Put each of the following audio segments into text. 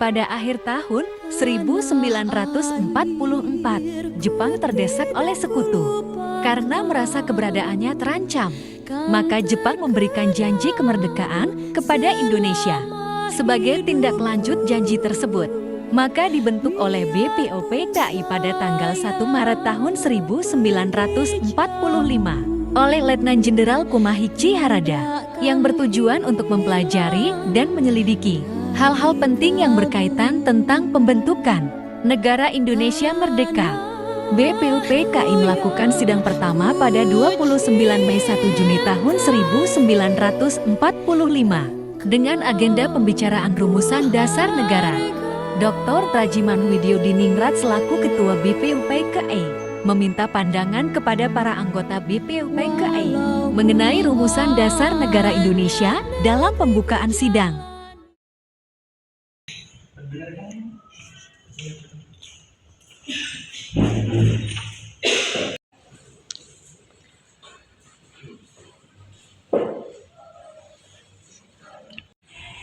Pada akhir tahun 1944, Jepang terdesak oleh sekutu. Karena merasa keberadaannya terancam, maka Jepang memberikan janji kemerdekaan kepada Indonesia. Sebagai tindak lanjut janji tersebut, maka dibentuk oleh BPOPKI pada tanggal 1 Maret tahun 1945 oleh Letnan Jenderal Kumahichi Harada yang bertujuan untuk mempelajari dan menyelidiki hal-hal penting yang berkaitan tentang pembentukan negara Indonesia merdeka. BPOPKI melakukan sidang pertama pada 29 Mei 1 Juni tahun 1945 dengan agenda pembicaraan rumusan dasar negara. Dr. Trajiman Widyodiningrat selaku Ketua BPOPKI meminta pandangan kepada para anggota BPOPKI mengenai rumusan dasar negara Indonesia dalam pembukaan sidang.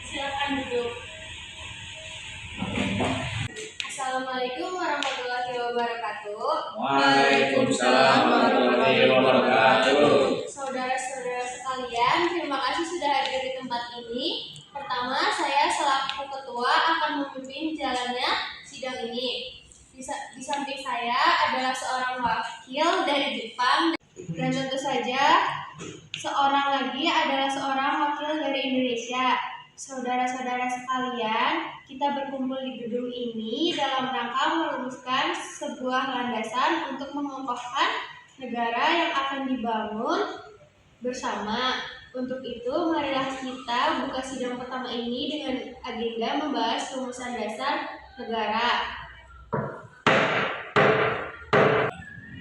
Silakan duduk. Assalamualaikum warahmatullahi wabarakatuh. Waalaikumsalam warahmatullahi wabarakatuh. Saudara-saudara sekalian, terima kasih sudah hadir di tempat ini. Pertama, saya selaku ketua akan memimpin jalannya sidang ini. Di samping saya adalah seorang wakil dari Jepang, dan tentu saja seorang lagi adalah seorang wakil dari Indonesia. Saudara-saudara sekalian, kita berkumpul di gedung ini dalam rangka merumuskan sebuah landasan untuk mengokohkan negara yang akan dibangun bersama. Untuk itu, marilah kita buka sidang pertama ini dengan agenda membahas rumusan dasar negara.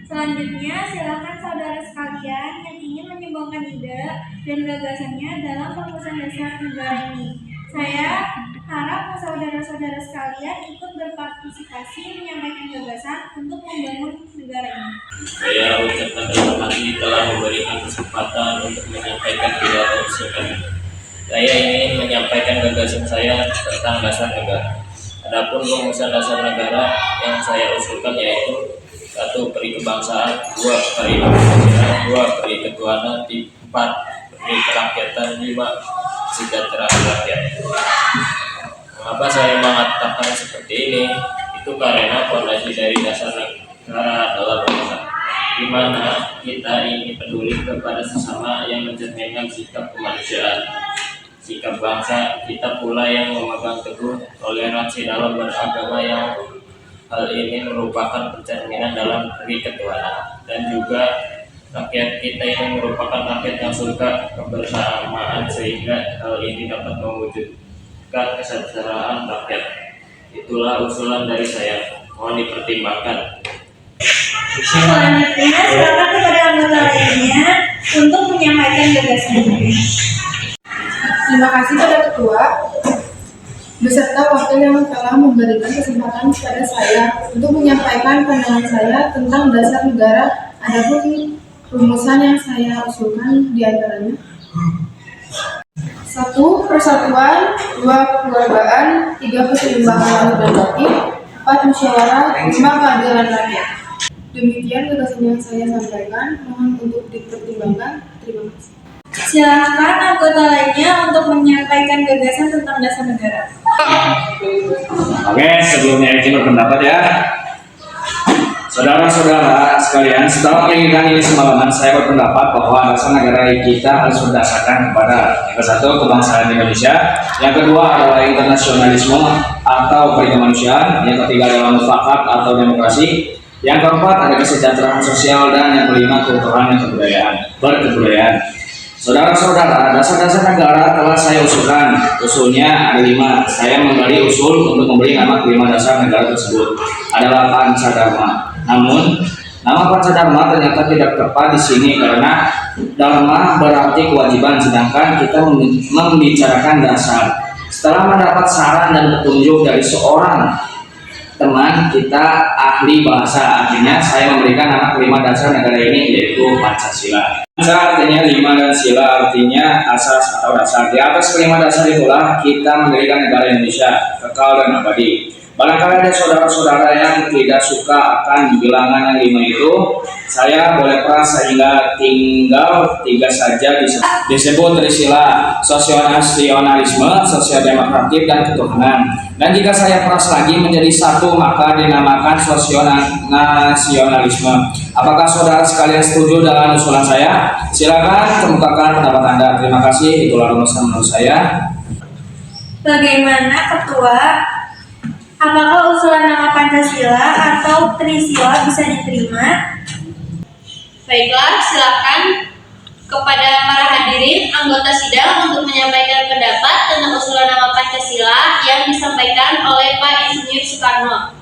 Selanjutnya, silakan saudara sekalian yang ingin menyumbangkan ide dan gagasannya dalam rumusan dasar negara ini. Saya harap saudara-saudara sekalian ikut berpartisipasi menyampaikan gagasan untuk membangun negara ini. Saya ucapkan terima kasih telah memberikan kesempatan untuk menyampaikan pidato saya. Saya ingin menyampaikan gagasan saya tentang dasar negara. Adapun rumusan dasar negara yang saya usulkan yaitu 1. Peri kebangsaan, 2. Peri Pancasila, 2. Peri ketuhanan, 4. Peri kerakyatan, 5. Sejahtera rakyat. Mengapa saya mengatakan seperti ini? Itu karena fondasi dari dasar negara adalah bangsa, di mana kita ingin peduli kepada sesama yang mencerminkan sikap kemanusiaan. Sikap bangsa kita pula yang memegang teguh toleransi dalam beragama, yang hal ini merupakan pencerminan dalam peri ketuhanan, dan juga rakyat kita ini merupakan rakyat yang suka kebersamaan, sehingga hal ini dapat mewujudkan kesejahteraan rakyat. Itulah usulan dari saya, mohon dipertimbangkan. Selanjutnya, silakan kepada anggota lainnya untuk menyampaikan gagasannya. Terima kasih kepada Ketua beserta wakil yang telah memberikan kesempatan kepada saya untuk menyampaikan pandangan saya tentang dasar negara. Adapun rumusan yang saya usulkan diantaranya: 1. Persatuan, 2. Kekeluargaan, 3. Keseimbangan lahir dan batin, 4. Musyawarah, 5. Keadilan rakyat. Demikian gagasan yang saya sampaikan, mohon untuk dipertimbangkan. Terima kasih. Silakan anggota lainnya untuk menyampaikan gagasan tentang dasar negara. Oke, sebelumnya izin berpendapat ya. Saudara-saudara sekalian, setelah penelitian ini semalaman, saya berpendapat bahwa dasar negara kita harus berdasarkan kepada yang ke-1 kebangsaan Indonesia, yang kedua adalah internasionalisme atau peri kemanusiaan, yang ketiga adalah mufakat atau demokrasi, yang keempat ada kesejahteraan sosial, dan yang kelima keutuhan dan berkebudayaan. Saudara-saudara, dasar-dasar negara telah saya usulkan. Usulnya ada 5. Saya menggali usul untuk memberi nama kelima dasar negara tersebut adalah Pancadharma. Namun, nama Pancadharma ternyata tidak tepat di sini karena dharma berarti kewajiban, sedangkan kita membicarakan dasar. Setelah mendapat saran dan petunjuk dari seorang teman kita ahli bahasa, akhirnya saya memberikan nama kelima dasar negara ini yaitu Pancasila. Artinya 5 dan sila artinya asas atau dasar. Di atas kelima dasar itulah kita mendirikan negara Indonesia kekal dan abadi. Barangkali ada saudara-saudara yang tidak suka akan bilangan yang 5 itu, saya boleh peras sehingga tinggal 3 saja disebut Trisila: sosionasionalisme, sosiodemokratik, dan ketuhanan. Dan jika saya peras lagi menjadi 1, maka dinamakan sosionasionalisme. Apakah saudara sekalian setuju dengan usulan saya? Silakan kemukakan pendapat Anda. Terima kasih. Itulah rumusan menurut saya. Bagaimana Ketua? Apakah usulan nama Pancasila atau Trisila bisa diterima? Baiklah, silakan kepada para hadirin anggota sidang untuk menyampaikan pendapat tentang usulan nama Pancasila yang disampaikan oleh Pak Insinyur Soekarno.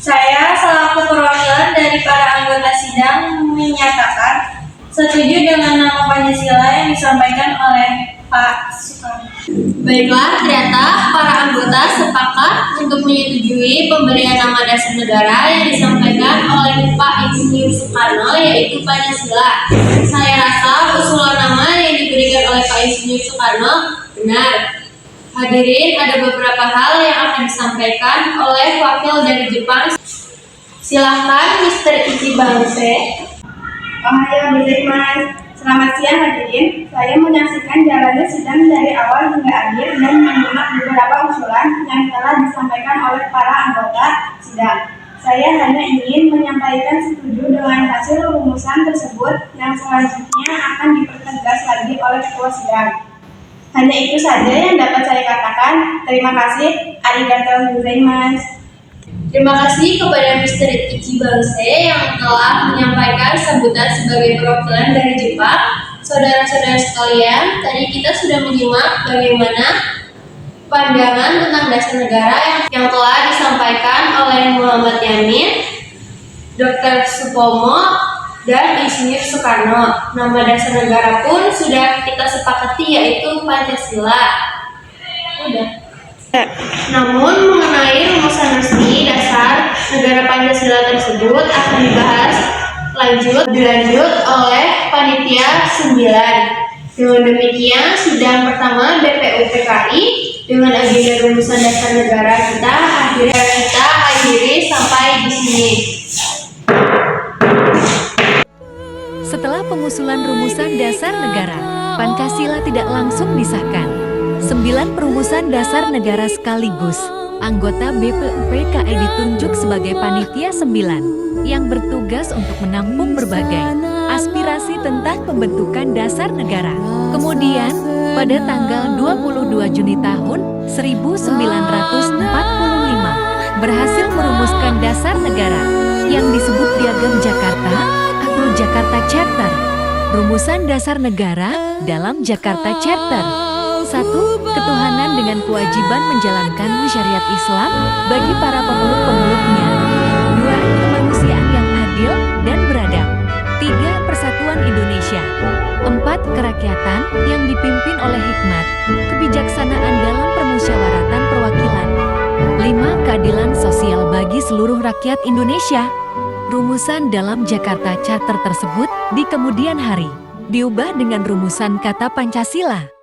Saya selaku perwakilan dari para anggota sidang menyatakan setuju dengan nama Pancasila yang disampaikan oleh Pak Soekarno. Baiklah, ternyata para anggota sepakat untuk menyetujui pemberian nama dasar negara yang disampaikan oleh Pak Insinyur Soekarno, yaitu Pancasila. Saya rasa usulan nama yang diberikan oleh Pak Insinyur Soekarno benar. Hadirin, ada beberapa hal yang akan disampaikan oleh wakil dari Jepang. Silahkan Mr. Ichi Bangse. Ohayou gozaimasu. Selamat siang hadirin, saya menyaksikan jalannya sidang dari awal hingga akhir dan menyimak beberapa usulan yang telah disampaikan oleh para anggota sidang. Saya hanya ingin menyampaikan setuju dengan hasil rumusan tersebut yang selanjutnya akan dipertegas lagi oleh ketua sidang. Hanya itu saja yang dapat saya katakan. Terima kasih. Arigatou gozaimasu. Terima kasih kepada Mr. Ichi Bangse yang telah menyampaikan sambutan sebagai perwakilan dari Jepang. Saudara-saudara sekalian, tadi kita sudah menyimak bagaimana pandangan tentang dasar negara yang telah disampaikan oleh Muhammad Yamin, Dr. Supomo, dan Insinyur Soekarno. Nama dasar negara pun sudah kita sepakati, yaitu Pancasila. Udah. Namun mengenai rumusan resmi dasar negara Pancasila tersebut akan dibahas dilanjut oleh Panitia 9. Dengan demikian, sidang pertama BPUPKI dengan agenda rumusan dasar negara kita akhiri sampai di sini. Setelah pengusulan rumusan dasar negara, Pancasila tidak langsung disahkan. 9 perumusan dasar negara sekaligus, anggota BPUPKI ditunjuk sebagai Panitia 9 yang bertugas untuk menampung berbagai aspirasi tentang pembentukan dasar negara. Kemudian, pada tanggal 22 Juni tahun 1945, berhasil merumuskan dasar negara yang disebut Piagam Jakarta atau Jakarta Charter. Rumusan dasar negara dalam Jakarta Charter: 1. Ketuhanan dengan kewajiban menjalankan syariat Islam bagi para pemeluk-pemeluknya. 2. Kemanusiaan yang adil dan beradab. 3. Persatuan Indonesia. 4. Kerakyatan yang dipimpin oleh hikmat, kebijaksanaan dalam permusyawaratan perwakilan. 5. Keadilan sosial bagi seluruh rakyat Indonesia. Rumusan dalam Jakarta Charter tersebut di kemudian hari diubah dengan rumusan kata Pancasila.